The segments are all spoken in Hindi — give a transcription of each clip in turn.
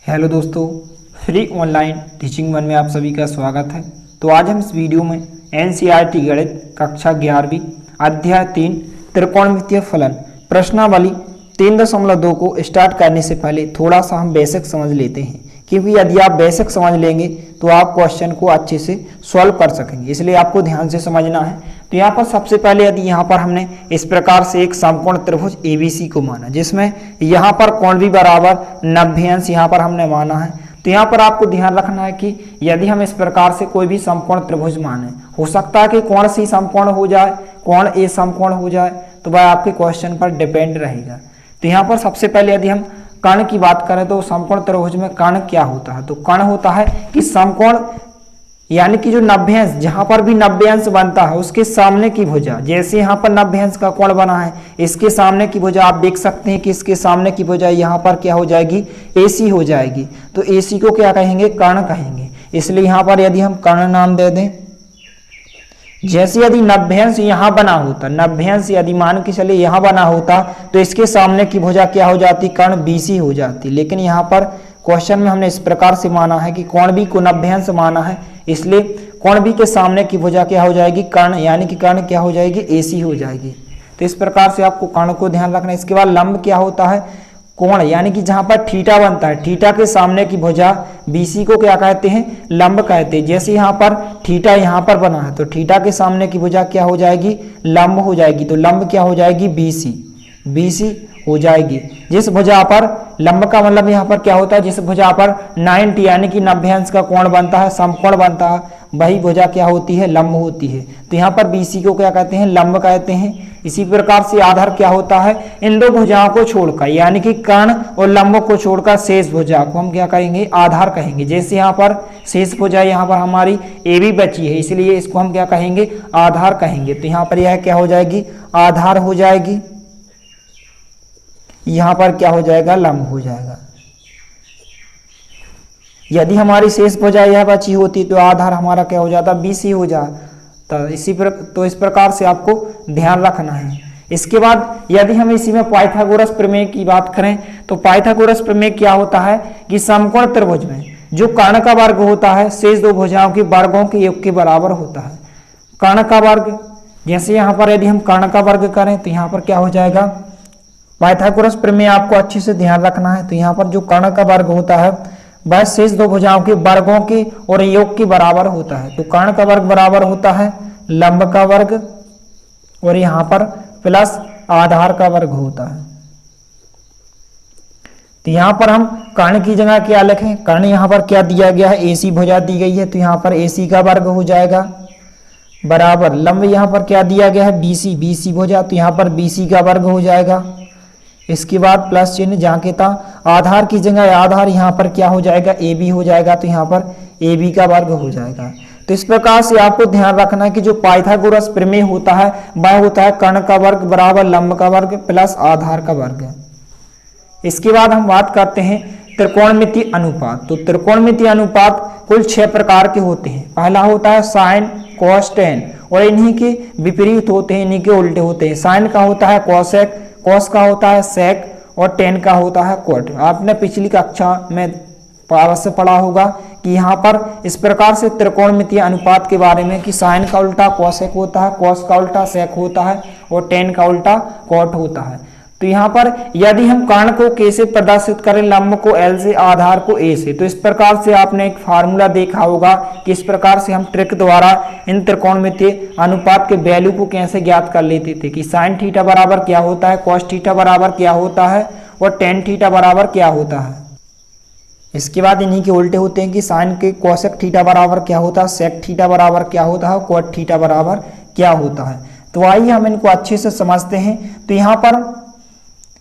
हेलो दोस्तों, फ्री ऑनलाइन टीचिंग वन में आप सभी का स्वागत है। तो आज हम इस वीडियो में एनसीईआरटी गणित कक्षा 11वीं अध्याय 3 त्रिकोणमितीय फलन प्रश्नावली 3.2 को स्टार्ट करने से पहले थोड़ा सा हम बेसिक समझ लेते हैं, क्योंकि यदि आप बेसिक समझ लेंगे तो आप क्वेश्चन को अच्छे से सॉल्व कर सकेंगे, इसलिए आपको ध्यान से समझना है। तो यहाँ पर सबसे पहले यदि यहाँ पर हमने इस प्रकार से एक समकोण त्रिभुज ABC को माना, जिसमें यहाँ पर कोण भी बराबर 90 अंश यहाँ पर हमने माना है। तो यहाँ पर आपको ध्यान रखना है कि यदि हम इस प्रकार से कोई भी समकोण त्रिभुज माने, हो सकता है कि कोण C समकोण हो जाए, कोण A समकोण हो जाए, तो वह आपके क्वेश्चन पर डिपेंड रहेगा। तो यहाँ पर सबसे पहले यदि हम कर्ण की बात करें तो समकोण त्रिभुज में कर्ण क्या होता है, तो कर्ण होता है कि समकोण यानी कि जो 90 अंश, जहां पर भी 90 अंश बनता है उसके सामने की भुजा, जैसे यहाँ पर 90 अंश का कोण बना है, इसके सामने की भुजा आप देख सकते हैं कि इसके सामने की भुजा यहाँ पर क्या हो जाएगी, AC हो जाएगी। तो AC को क्या कहेंगे, कर्ण कहेंगे। इसलिए यहाँ पर यदि हम कर्ण नाम दे दें, जैसे यदि 90 अंश यहाँ बना होता, 90 अंश यदि मान के चले यहाँ बना होता, तो इसके सामने की भुजा क्या हो जाती, कर्ण BC हो जाती। लेकिन यहाँ पर क्वेश्चन में हमने इस प्रकार से माना है कि कोण B को 90 अंश माना है, इसलिए कोण B के सामने की भुजा क्या हो जाएगी, कर्ण, यानी कि कर्ण क्या हो जाएगी, AC हो जाएगी। तो इस प्रकार से आपको कर्ण को ध्यान रखना है। इसके बाद लंब क्या होता है, कोण, यानी कि जहां पर थीटा बनता है, थीटा के सामने की भुजा BC को क्या कहते हैं, लंब कहते हैं। जैसे यहाँ पर थीटा यहाँ पर बना है, तो थीटा के सामने की भुजा क्या हो जाएगी, लंब हो जाएगी। तो लंब क्या हो जाएगी, BC हो जाएगी। जिस भुजा पर लंब का मतलब यहाँ पर क्या होता है, जिस भुजा पर 90 यानी कि 90 अंश का कोण बनता है, समकोण बनता है, वही भुजा क्या होती है, लंब होती है। तो यहाँ पर BC को क्या कहते हैं, लंब कहते हैं। इसी प्रकार से आधार क्या होता है, इन दो भुजाओं को छोड़कर, यानी कि कर्ण और लंब को छोड़कर शेष भुजा को हम क्या कहेंगे, आधार कहेंगे। जैसे यहाँ पर शेष भुजा यहाँ पर हमारी AB बची है, इसलिए इसको हम क्या कहेंगे, आधार कहेंगे। तो यहाँ पर यह क्या हो जाएगी, आधार हो जाएगी। यहाँ पर क्या हो जाएगा, लंब हो जाएगा। यदि हमारी शेष भुजा यह बची होती तो आधार हमारा क्या हो जाता, BC हो जाता। तो इस प्रकार से आपको ध्यान रखना है। इसके बाद यदि हम इसी में पाइथागोरस प्रमेय की बात करें, तो पाइथागोरस प्रमेय क्या होता है कि समकोण त्रिभुज में जो कर्ण का वर्ग होता है शेष दो भुजाओं के वर्गों के योग के बराबर होता है। कर्ण का वर्ग, जैसे यहाँ पर यदि हम कर्ण का वर्ग करें तो यहाँ पर क्या हो जाएगा, पाइथागोरस प्रमेय आपको अच्छे से ध्यान रखना है। तो यहाँ पर जो कर्ण का वर्ग होता है वह शेष दो भुजाओं के वर्गों के और योग के बराबर होता है। तो कर्ण का वर्ग बराबर होता है लंब का वर्ग, और यहाँ पर प्लस आधार का वर्ग होता है। तो यहाँ पर हम कर्ण की जगह क्या लिखें, कर्ण यहाँ पर क्या दिया गया है, AC भुजा दी गई है, तो यहाँ पर AC का वर्ग हो जाएगा बराबर लंब, यहाँ पर क्या दिया गया है, BC भुजा, तो यहाँ पर BC का वर्ग हो जाएगा। इसके बाद प्लस चिन्ह जहाँ के था, आधार की जगह आधार यहाँ पर क्या हो जाएगा, AB हो जाएगा, तो यहाँ पर AB का वर्ग हो जाएगा। तो इस प्रकार से आपको ध्यान रखना है कि जो पाइथागोरस प्रमेय होता है वह होता है कर्ण का वर्ग बराबर लंब का वर्ग प्लस आधार का वर्ग। इसके बाद हम बात करते हैं त्रिकोणमितीय अनुपात। तो त्रिकोणमितीय अनुपात कुल 6 प्रकार के होते हैं। पहला होता है साइन, कॉस, टेन, और इन्हीं के विपरीत होते हैं, इन्हीं के उल्टे होते हैं। साइन का होता है कॉसेक, कॉस का होता है सेक, और टेन का होता है कोट। आपने पिछली कक्षा में अवश्य पढ़ा होगा कि यहाँ पर इस प्रकार से त्रिकोणमितीय अनुपात के बारे में कि साइन का उल्टा कॉसेक होता है, कॉस का उल्टा सेक होता है, और टेन का उल्टा कोट होता है। तो यहाँ पर यदि हम कर्ण को K से प्रदर्शित करें, लंब को L से, आधार को A से, तो इस प्रकार से आपने एक फार्मूला देखा होगा कि इस प्रकार से हम ट्रिक द्वारा इन त्रिकोणमितीय अनुपात के वैल्यू को कैसे ज्ञात कर लेते थे कि साइन थीटा बराबर क्या होता है, कॉस थीटा बराबर क्या होता है, और टेन थीटा बराबर क्या होता है। इसके बाद इन्हीं के उल्टे होते हैं कि साइन के कॉसेक थीटा बराबर क्या होता है, सेक थीटा बराबर क्या होता है, कोट थीटा बराबर क्या होता है। तो आइए हम इनको अच्छे से समझते हैं। तो यहाँ पर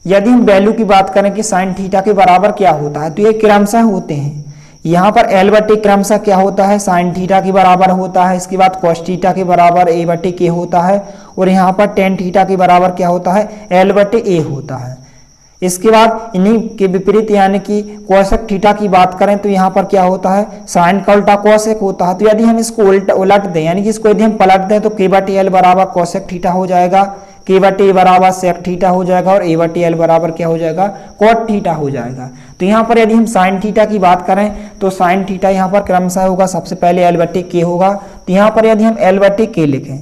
यदि हम वैल्यू की बात करें कि साइन थीटा के बराबर क्या होता है, तो ये क्रमशः होते हैं। यहाँ पर L बटे क्रमशः क्या होता है, साइन थीटा के बराबर होता है। इसके बाद कॉस थीटा के बराबर A बटे K होता है, और यहाँ पर टेन थीटा के बराबर क्या होता है, L बटे A होता है। इसके बाद इन्हीं के विपरीत यानी कि कोसेक थीटा की बात करें तो यहाँ पर क्या होता है, साइन का उल्टा कोसेक होता है। तो यदि हम इसको उलट दें, यानी कि इसको यदि हम पलट दें तो K बटे L बराबर कोसेक थीटा हो जाएगा, K बटे A बराबर सेक थीटा हो जाएगा, और A बटे L बराबर क्या हो जाएगा, कोट थीटा हो जाएगा। तो तो यहाँ पर यदि हम साइन थीटा की बात करें तो साइन थीटा यहाँ पर क्रमशः होगा, सबसे पहले एल बटे के होगा। तो यहाँ पर यदि हम एल बटे के लिखें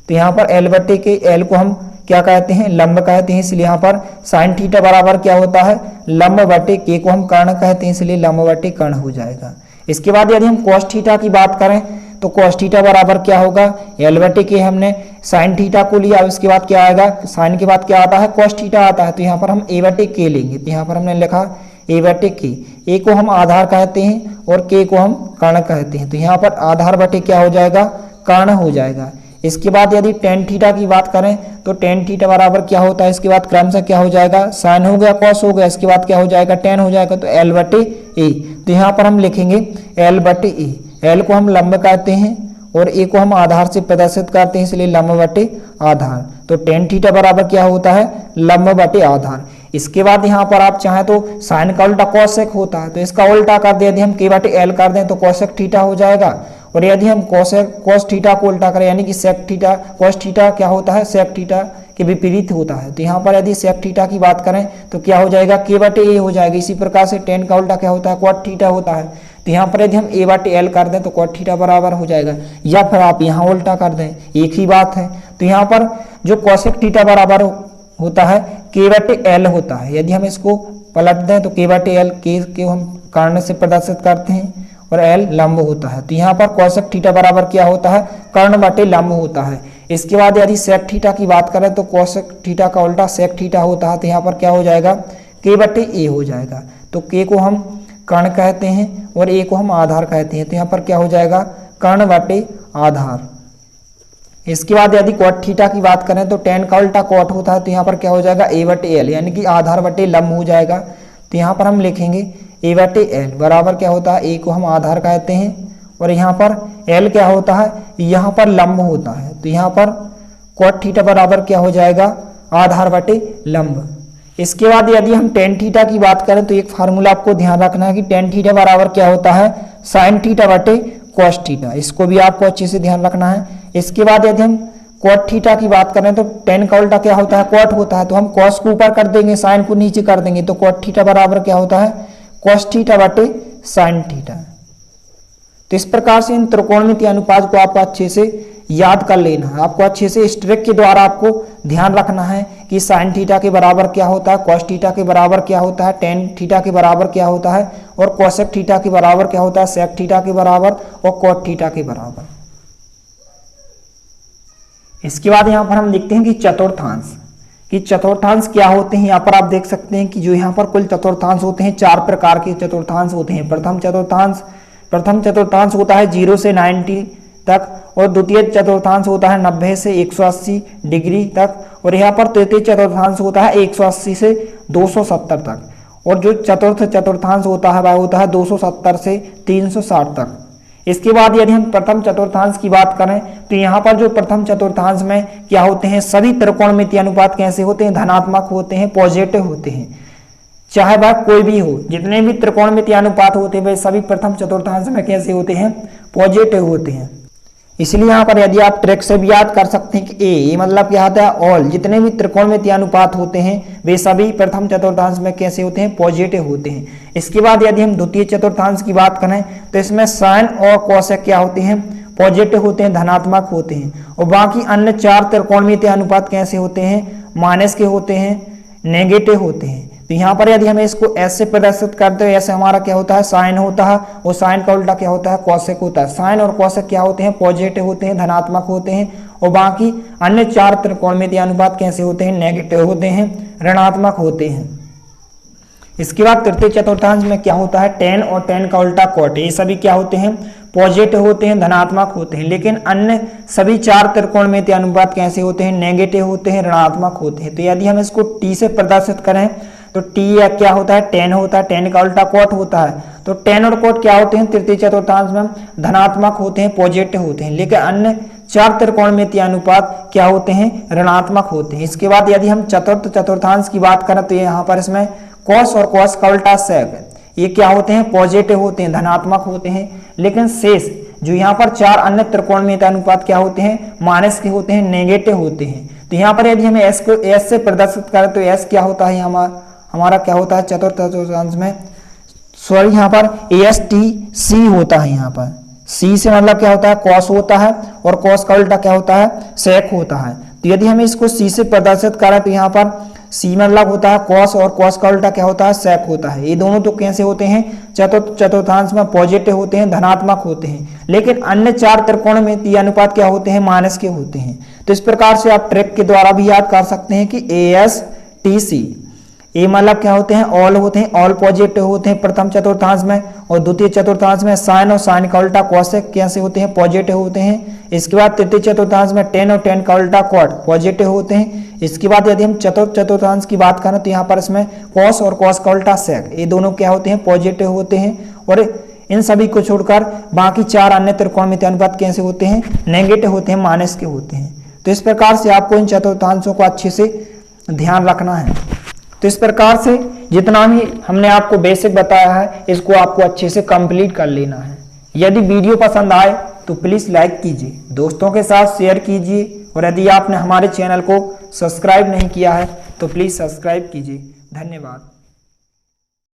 तो यहाँ पर एल बटे के, एल को हम क्या कहते हैं, लंब कहते हैं, इसलिए यहाँ पर साइन थीटा बराबर क्या होता है, लंब बटे के को हम कर्ण कहते हैं, इसलिए लंब बटे कर्ण हो जाएगा। इसके बाद यदि हम कॉस थीटा की बात करें तो कॉस थीटा बराबर क्या होगा, एल बटे के, हमने साइन थीटा को लिया, उसके बाद क्या आएगा, साइन के बाद क्या आता है, कॉस थीटा आता है। तो यहाँ पर हम ए बटे के लेंगे, तो यहाँ पर हमने लिखा ए बटे के, ए को हम आधार कहते हैं और के को हम कर्ण कहते हैं। तो यहाँ पर आधार बटे क्या हो जाएगा, कर्ण हो जाएगा। इसके बाद यदि टेन थीटा की बात करें तो टेन थीटा बराबर क्या होता है, इसके बाद क्रमशः क्या हो जाएगा, साइन हो गया, कॉस हो गया, इसके बाद क्या हो जाएगा, टेन हो जाएगा। तो एल बटे ए, तो यहाँ पर हम लिखेंगे एल बटे ए, एल को हम लंब कहते हैं और ए को हम आधार से प्रदर्शित करते हैं, इसलिए लंब बटे आधार। तो टेन थीटा बराबर क्या होता है, लंब बटे आधार। इसके बाद यहाँ पर आप चाहें तो साइन का उल्टा कॉसेक होता है, तो इसका उल्टा कर दे, यदि हम के बटे एल कर दें तो कॉसेक थीटा हो जाएगा। और यदि हम कॉस थीटा को उल्टा करें यानी कि सेक थीटा, कॉस थीटा क्या होता है, सेक थीटा के विपरीत होता है। तो यहाँ पर यदि सेक थीटा की बात करें तो क्या हो जाएगा, के बटे ए हो जाएगा। इसी प्रकार से टेन का उल्टा क्या होता है, कॉट थीटा होता है। तो यहाँ पर यदि हम ए बटे एल कर दें तो कॉट थीटा बराबर हो जाएगा, या फिर आप यहाँ उल्टा कर दें, एक ही बात है। तो यहाँ पर जो कॉसेक थीटा बराबर होता है के बटे एल होता है। यदि हम इसको पलट दें तो के बटे एल, के हम कर्ण से प्रदर्शित करते हैं और एल लंब होता है। तो यहाँ पर कॉसेक थीटा बराबर क्या होता है, कर्ण बटे लंब होता है। इसके बाद यदि सेक थीटा की बात करें तो कॉसेक थीटा का उल्टा सेक थीटा होता है। तो यहाँ पर क्या हो जाएगा, के बटे ए हो जाएगा। तो के को हम कर्ण कहते हैं और ए को हम आधार कहते हैं। तो यहाँ पर क्या हो जाएगा, कर्ण बटे आधार। इसके बाद यदि कॉट थीटा की बात करें तो टेन का उल्टा कॉट होता है। तो यहाँ पर क्या हो जाएगा, ए बटे एल, यानी कि आधार बटे लंब हो जाएगा। तो यहाँ पर हम लिखेंगे ए बटे एल बराबर क्या होता है, ए को हम आधार कहते हैं और यहाँ पर एल क्या होता है, यहाँ पर लंब होता है। तो यहाँ पर कॉट थीटा बराबर क्या हो जाएगा, आधार बटे लंब। इसके बाद यदि हम टेन थीटा की बात करें तो एक फार्मूला आपको ध्यान रखना है कि टेन थीटा बराबर क्या होता है, साइन थीटा बटे कॉस थीटा। इसको भी आपको अच्छे से ध्यान रखना है। इसके बाद यदि हम कॉट थीटा की बात करें तो टेन का उल्टा क्या होता है, कॉट होता है। तो हम कॉस को ऊपर कर देंगे, साइन को नीचे कर देंगे। तो कॉट थीटा बराबर क्या होता है, कॉस थीटा बटे साइन थीटा। तो इस प्रकार से इन त्रिकोणमितीय अनुपात को आपको अच्छे से याद कर लेना है। आपको अच्छे से इस ट्रिक के द्वारा आपको ध्यान रखना है कि साइन थीटा के बराबर क्या होता है, कॉस थीटा के बराबर क्या होता है, टेन थीटा के बराबर क्या होता है और कोसेक थीटा के बराबर क्या होता है, सेक थीटा के बराबर और कॉट थीटा के बराबर। इसके बाद यहाँ पर हम लिखते हैं कि चतुर्थांश, कि चतुर्थांश क्या होते हैं। यहाँ पर आप देख सकते हैं कि जो यहाँ पर कुल चतुर्थांश होते हैं, 4 प्रकार के चतुर्थांश होते हैं। प्रथम चतुर्थांश होता है 0 से 90 तक और द्वितीय चतुर्थांश होता है 90 से 180 डिग्री तक और यहाँ पर तृतीय चतुर्थांश होता है 180 से 270 तक और जो चतुर्थ चतुर्थांश होता है वह होता है 270 से 360 तक। इसके बाद यदि हम प्रथम चतुर्थांश की बात करें तो यहाँ पर जो प्रथम चतुर्थांश में क्या होते हैं, सभी त्रिकोणमितीय अनुपात कैसे होते हैं, धनात्मक होते हैं, पॉजिटिव होते हैं, चाहे वह कोई भी हो। जितने भी त्रिकोणमितीय अनुपात होते हैं वे सभी प्रथम चतुर्थांश में कैसे होते हैं, पॉजिटिव होते हैं। इसलिए यहाँ पर यदि आप ट्रिक से भी याद कर सकते हैं कि ए मतलब क्या होता है, ऑल, जितने भी त्रिकोणमितीय अनुपात होते हैं वे सभी प्रथम चतुर्थांश में कैसे होते हैं, पॉजिटिव होते हैं। इसके बाद यदि हम द्वितीय चतुर्थांश की बात करें तो इसमें साइन और कोसेक क्या होते हैं, पॉजिटिव होते हैं, धनात्मक होते हैं और बाकी अन्य 4 त्रिकोणमितीय अनुपात कैसे होते हैं, माइनस के होते हैं, नेगेटिव होते हैं। तो यहाँ पर यदि हमें इसको एस से प्रदर्शित करते हैं, ऐसे हमारा क्या होता है, साइन होता है और साइन का उल्टा क्या होता है, कोसेक होता है। साइन और कोसेक क्या होते हैं, पॉजिटिव होते हैं, धनात्मक होते हैं और बाकी अन्य 4 त्रिकोणमितीय अनुपात कैसे होते हैं, नेगेटिव होते हैं, ऋणात्मक होते हैं। इसके बाद तृतीय चतुर्थांश में क्या होता है, टेन और टेन का उल्टा कॉट, ये सभी क्या होते हैं, पॉजिटिव होते हैं, धनात्मक होते हैं। लेकिन अन्य सभी 4 त्रिकोणमितीय अनुपात कैसे होते हैं, नेगेटिव होते हैं, ऋणात्मक होते हैं। तो यदि हम इसको टी से प्रदर्शित करें तो टी या क्या होता है, टेन होता है, टेन का उल्टा कॉट होता है। तो टेन और कॉट क्या होते हैं, तृतीय चतुर्थांश में धनात्मक होते हैं, पॉजिटिव होते हैं। लेकिन अन्य 4 त्रिकोणमितीय अनुपात क्या होते हैं, ऋणात्मक होते हैं। इसके बाद यदि हम चतुर्थ चतुर्थांश की बात करें तो यहाँ पर इसमें कॉस और कॉस का उल्टा सेक, ये क्या होते हैं, पॉजिटिव होते हैं, धनात्मक होते हैं। लेकिन शेष जो यहाँ पर 4 अन्य त्रिकोणमितीय अनुपात क्या होते हैं, माइनस के होते हैं, नेगेटिव होते हैं। तो यहाँ पर यदि हमें एस को एस से प्रदर्शित करें तो एस क्या होता है, हमारा क्या होता है चतुर्थ चतुर्थांश में, सॉरी यहाँ पर ASTC होता है। यहाँ पर C से मतलब क्या होता है, कॉस होता है, और कॉस का उल्टा क्या होता है, सेक होता है। तो यदि हम इसको C से प्रदर्शित करें तो यहाँ पर C मतलब होता है कॉस, और कॉस का उल्टा क्या होता है, सेक होता है। ये दोनों तो कैसे होते हैं, चतुर्थांश में पॉजिटिव होते हैं, धनात्मक होते हैं। लेकिन अन्य 4 त्रिकोण में ये अनुपात क्या होते हैं, माइनस के होते हैं। तो इस प्रकार से आप ट्रिक के द्वारा भी याद कर सकते हैं कि ASTC, ये मतलब क्या होते हैं, ऑल होते हैं, ऑल पॉजिटिव होते हैं प्रथम चतुर्थांश में, और द्वितीय चतुर्थांश में साइन और साइन का उल्टा कॉसेक कैसे होते हैं, पॉजिटिव होते हैं। इसके बाद तृतीय चतुर्थांश में टेन और टेन का उल्टा कॉट पॉजिटिव होते हैं। इसके बाद यदि हम चतुर्थांश की बात करें तो यहाँ पर इसमें कॉस और कॉस का उल्टा सेक, ये दोनों क्या होते हैं, पॉजिटिव होते हैं। और इन सभी को छोड़कर बाकी 4 अन्य त्रिकोणमितीय अनुपात कैसे होते हैं, नेगेटिव होते हैं, माइनस के होते हैं। तो इस प्रकार से आपको इन चतुर्थांशों को अच्छे से ध्यान रखना है। तो इस प्रकार से जितना भी हमने आपको बेसिक बताया है, इसको आपको अच्छे से कंप्लीट कर लेना है। यदि वीडियो पसंद आए तो प्लीज़ लाइक कीजिए, दोस्तों के साथ शेयर कीजिए, और यदि आपने हमारे चैनल को सब्सक्राइब नहीं किया है तो प्लीज़ सब्सक्राइब कीजिए। धन्यवाद।